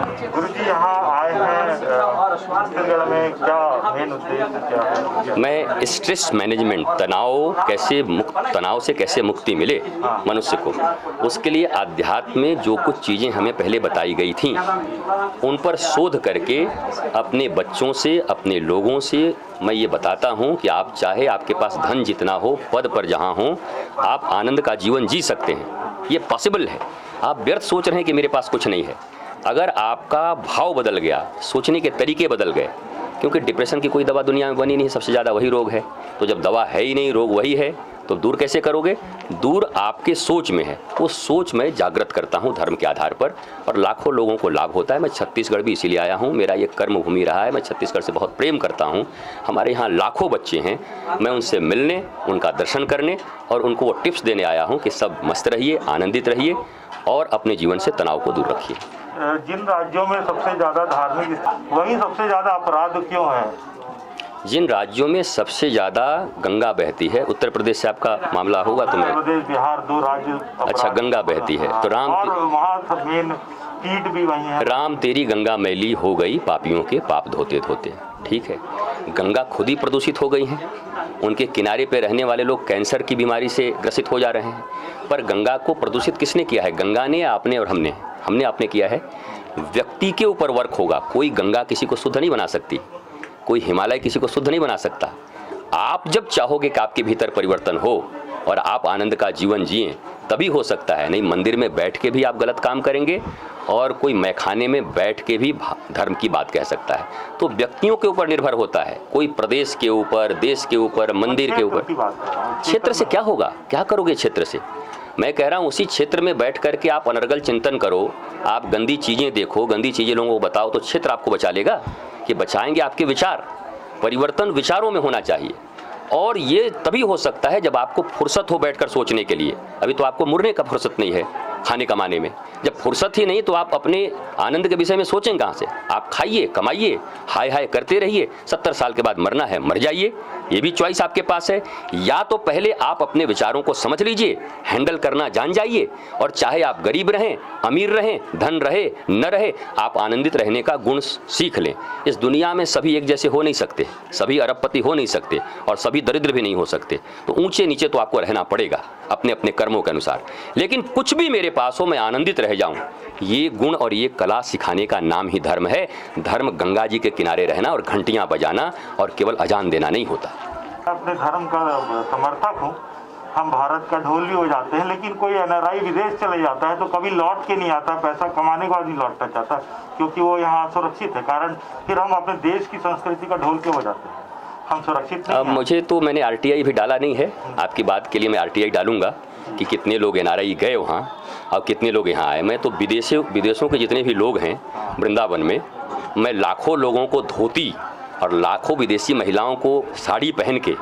गुरु जी यहाँ आए हैं छत्तीसगढ़ में, क्या मेन उद्देश्य क्या है? मैं स्ट्रेस मैनेजमेंट, तनाव से कैसे मुक्ति मिले मनुष्य को, उसके लिए आध्यात्म में जो कुछ चीज़ें हमें पहले बताई गई थी उन पर शोध करके अपने बच्चों से, अपने लोगों से मैं ये बताता हूँ कि आप चाहे आपके पास धन जितना हो, पद पर जहाँ हो, आप आनंद का जीवन जी सकते हैं। ये पॉसिबल है। आप व्यर्थ सोच रहे हैं कि मेरे पास कुछ नहीं है। अगर आपका भाव बदल गया, सोचने के तरीके बदल गए, क्योंकि डिप्रेशन की कोई दवा दुनिया में बनी नहीं, सबसे ज़्यादा वही रोग है। तो जब दवा है ही नहीं, रोग वही है, तो दूर कैसे करोगे? दूर आपके सोच में है। वो सोच मैं जागृत करता हूँ धर्म के आधार पर, और लाखों लोगों को लाभ होता है। मैं छत्तीसगढ़ भी इसीलिए आया हूँ, मेरा ये कर्म भूमि रहा है। मैं छत्तीसगढ़ से बहुत प्रेम करता हूँ। हमारे यहाँ लाखों बच्चे हैं, मैं उनसे मिलने, उनका दर्शन करने और उनको वो टिप्स देने आया हूँ कि सब मस्त रहिए, आनंदित रहिए और अपने जीवन से तनाव को दूर रखिए। जिन राज्यों में सबसे ज़्यादा धार्मिक, वहीं सबसे ज़्यादा अपराध क्यों है? जिन राज्यों में सबसे ज़्यादा गंगा बहती है, उत्तर प्रदेश से आपका मामला होगा तो मैं, उत्तर प्रदेश, बिहार, 2 राज्य। अच्छा, गंगा बहती है तो राम, और वहाँ मेन पीठ भी वही है। राम तेरी गंगा मैली हो गई, पापियों के पाप धोते धोते। ठीक है, गंगा खुद ही प्रदूषित हो गई है। उनके किनारे पे रहने वाले लोग कैंसर की बीमारी से ग्रसित हो जा रहे हैं। पर गंगा को प्रदूषित किसने किया है? गंगा ने, आपने और हमने आपने किया है। व्यक्ति के ऊपर वर्क होगा। कोई गंगा किसी को शुद्ध नहीं बना सकती, कोई हिमालय किसी को शुद्ध नहीं बना सकता। आप जब चाहोगे कि आपके भीतर परिवर्तन हो और आप आनंद का जीवन जिएं, तभी हो सकता है। नहीं, मंदिर में बैठ के भी आप गलत काम करेंगे और कोई मैखाने में बैठ के भी धर्म की बात कह सकता है। तो व्यक्तियों के ऊपर निर्भर होता है, कोई प्रदेश के ऊपर, देश के ऊपर, मंदिर के ऊपर। क्षेत्र से क्या होगा? क्या करोगे क्षेत्र से? मैं कह रहा हूँ उसी क्षेत्र में बैठ करके आप अनर्गल चिंतन करो, आप गंदी चीज़ें देखो, गंदी चीज़ें लोगों को बताओ, तो क्षेत्र आपको बचा लेगा। कि बचाएंगे आपके विचार। परिवर्तन विचारों में होना चाहिए, और ये तभी हो सकता है जब आपको फुर्सत हो बैठकर सोचने के लिए। अभी तो आपको मुड़ने का फुर्सत नहीं है, खाने कमाने में। जब फुर्सत ही नहीं तो आप अपने आनंद के विषय में सोचें कहाँ से? आप खाइए, कमाइए, हाय हाय करते रहिए। 70 साल के बाद मरना है, मर जाइए, ये भी चॉइस आपके पास है। या तो पहले आप अपने विचारों को समझ लीजिए, हैंडल करना जान जाइए, और चाहे आप गरीब रहें, अमीर रहें, धन रहे न रहे, आप आनंदित रहने का गुण सीख लें। इस दुनिया में सभी एक जैसे हो नहीं सकते, सभी अरबपति हो नहीं सकते, और सभी दरिद्र भी नहीं हो सकते। तो ऊंचे नीचे तो आपको रहना पड़ेगा अपने अपने कर्मों के अनुसार। लेकिन कुछ भी मेरे पास हो, मैं आनंदित रह जाऊं, ये गुण और ये कला सिखाने का नाम ही धर्म है। धर्म गंगा जी के किनारे रहना और घंटियां बजाना और केवल अजान देना नहीं होता। अपने धर्म का समर्थक हूँ। हम भारत का ढोल भी हो जाते हैं, लेकिन कोई एनआरआई विदेश चले जाता है तो कभी लौट के नहीं आता। पैसा कमाने के बाद नहीं लौटना चाहता, क्योंकि वो यहाँ सुरक्षित है। कारण फिर हम अपने देश की संस्कृति का ढोल क्यों बजाते हैं? हम सुरक्षित नहीं। अब मुझे तो, मैंने आरटीआई भी डाला नहीं है। आपकी बात के लिए मैं आरटीआई डालूंगा कि कितने लोग एनआरआई गए वहाँ और कितने लोग यहाँ आए। मैं तो विदेशों के जितने भी लोग हैं वृंदावन में, मैं लाखों लोगों को धोती और लाखों विदेशी महिलाओं को साड़ी पहन के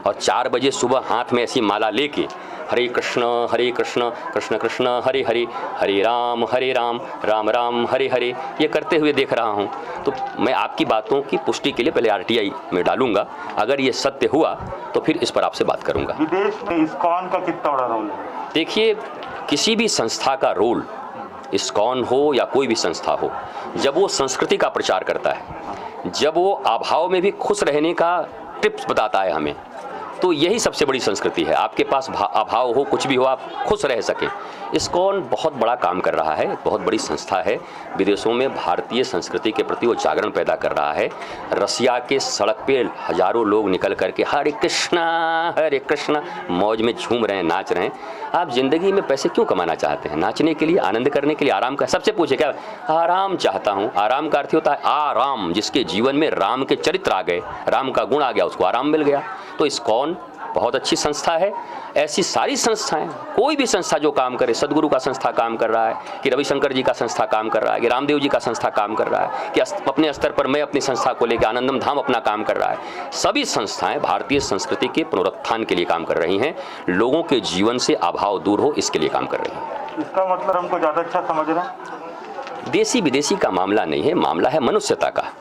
और 4 बजे सुबह हाथ में ऐसी माला लेके हरे कृष्ण कृष्ण कृष्ण हरे हरे, हरे राम राम राम हरे हरे, ये करते हुए देख रहा हूँ। तो मैं आपकी बातों की पुष्टि के लिए पहले आरटीआई में डालूंगा। अगर ये सत्य हुआ तो फिर इस पर आपसे बात करूंगा। विदेश में इस्कॉन का कितना बड़ा रोल है? देखिए, किसी भी संस्था का रोल, इस्कॉन हो या कोई भी संस्था हो, जब वो संस्कृति का प्रचार करता है, जब वो अभाव में भी खुश रहने का टिप्स बताता है हमें, तो यही सबसे बड़ी संस्कृति है। आपके पास अभाव हो, कुछ भी हो, आप खुश रह सकें। इस्कॉन बहुत बड़ा काम कर रहा है, बहुत बड़ी संस्था है। विदेशों में भारतीय संस्कृति के प्रति वो जागरण पैदा कर रहा है। रसिया के सड़क पे हजारों लोग निकल करके हरे कृष्णा मौज में झूम रहे हैं, नाच रहे हैं। आप जिंदगी में पैसे क्यों कमाना चाहते हैं? नाचने के लिए, आनंद करने के लिए, आराम का। सबसे पूछे क्या? आराम चाहता हूँ। आराम का अर्थ होता है आराम। जिसके जीवन में राम के चरित्र आ गए, राम का गुण आ गया, उसको आराम मिल गया। तो इस्कॉन बहुत अच्छी संस्था है। ऐसी सारी संस्थाएं, कोई भी संस्था जो काम करे, सदगुरु का संस्था काम कर रहा है, कि रविशंकर जी का संस्था काम कर रहा है, कि रामदेव जी का संस्था काम कर रहा है, कि अपने स्तर पर मैं अपनी संस्था को लेकर आनंदम धाम अपना काम कर रहा है। सभी संस्थाएं भारतीय संस्कृति के पुनरुत्थान के लिए काम कर रही हैं, लोगों के जीवन से अभाव दूर हो इसके लिए काम कर रही हैं। इसका मतलब हमको ज़्यादा अच्छा समझ रहे हैं। देसी विदेशी का मामला नहीं है, मामला है मनुष्यता का।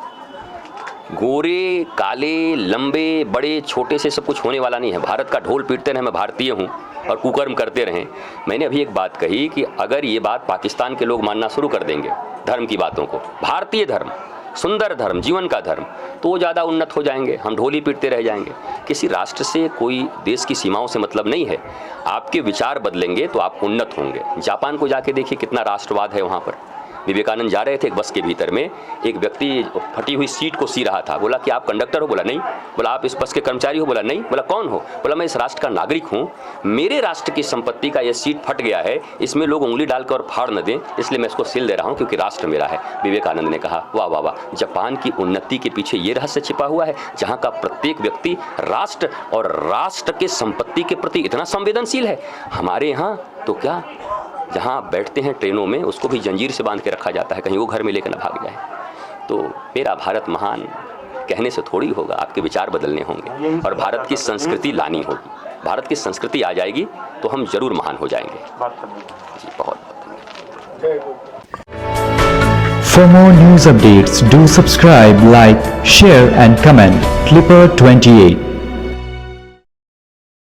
गोरे काले लंबे बड़े छोटे से सब कुछ होने वाला नहीं है। भारत का ढोल पीटते रहे मैं भारतीय हूँ और कुकर्म करते रहें। मैंने अभी एक बात कही कि अगर ये बात पाकिस्तान के लोग मानना शुरू कर देंगे धर्म की बातों को, भारतीय धर्म, सुंदर धर्म, जीवन का धर्म, तो वो ज़्यादा उन्नत हो जाएंगे, हम ढोल ही पीटते रह जाएंगे। किसी राष्ट्र से कोई देश की सीमाओं से मतलब नहीं है। आपके विचार बदलेंगे तो आप उन्नत होंगे। जापान को जाके देखिए कितना राष्ट्रवाद है वहाँ पर। विवेकानंद जा रहे थे एक बस के भीतर में, एक व्यक्ति फटी हुई सीट को सी रहा था। बोला कि आप कंडक्टर हो? बोला नहीं। बोला आप इस बस के कर्मचारी हो? बोला नहीं। बोला कौन हो? बोला मैं इस राष्ट्र का नागरिक हूँ, मेरे राष्ट्र की संपत्ति का यह सीट फट गया है, इसमें लोग उंगली डालकर और फाड़ न दें, इसलिए मैं इसको सिल दे रहा हूँ क्योंकि राष्ट्र मेरा है। विवेकानंद ने कहा वाह वाह वाह, जापान की उन्नति के पीछे ये रहस्य छिपा हुआ है जहाँ का प्रत्येक व्यक्ति राष्ट्र और राष्ट्र के संपत्ति के प्रति इतना संवेदनशील है। हमारे यहाँ तो क्या, जहाँ आप बैठते हैं ट्रेनों में उसको भी जंजीर से बांध के रखा जाता है, कहीं वो घर में लेकर ना भाग जाए। तो मेरा भारत महान कहने से थोड़ी होगा, आपके विचार बदलने होंगे और भारत की संस्कृति लानी होगी। भारत की संस्कृति आ जाएगी तो हम जरूर महान हो जाएंगे। जी बहुत For more news updates, do subscribe, like, share and comment. Clipper 28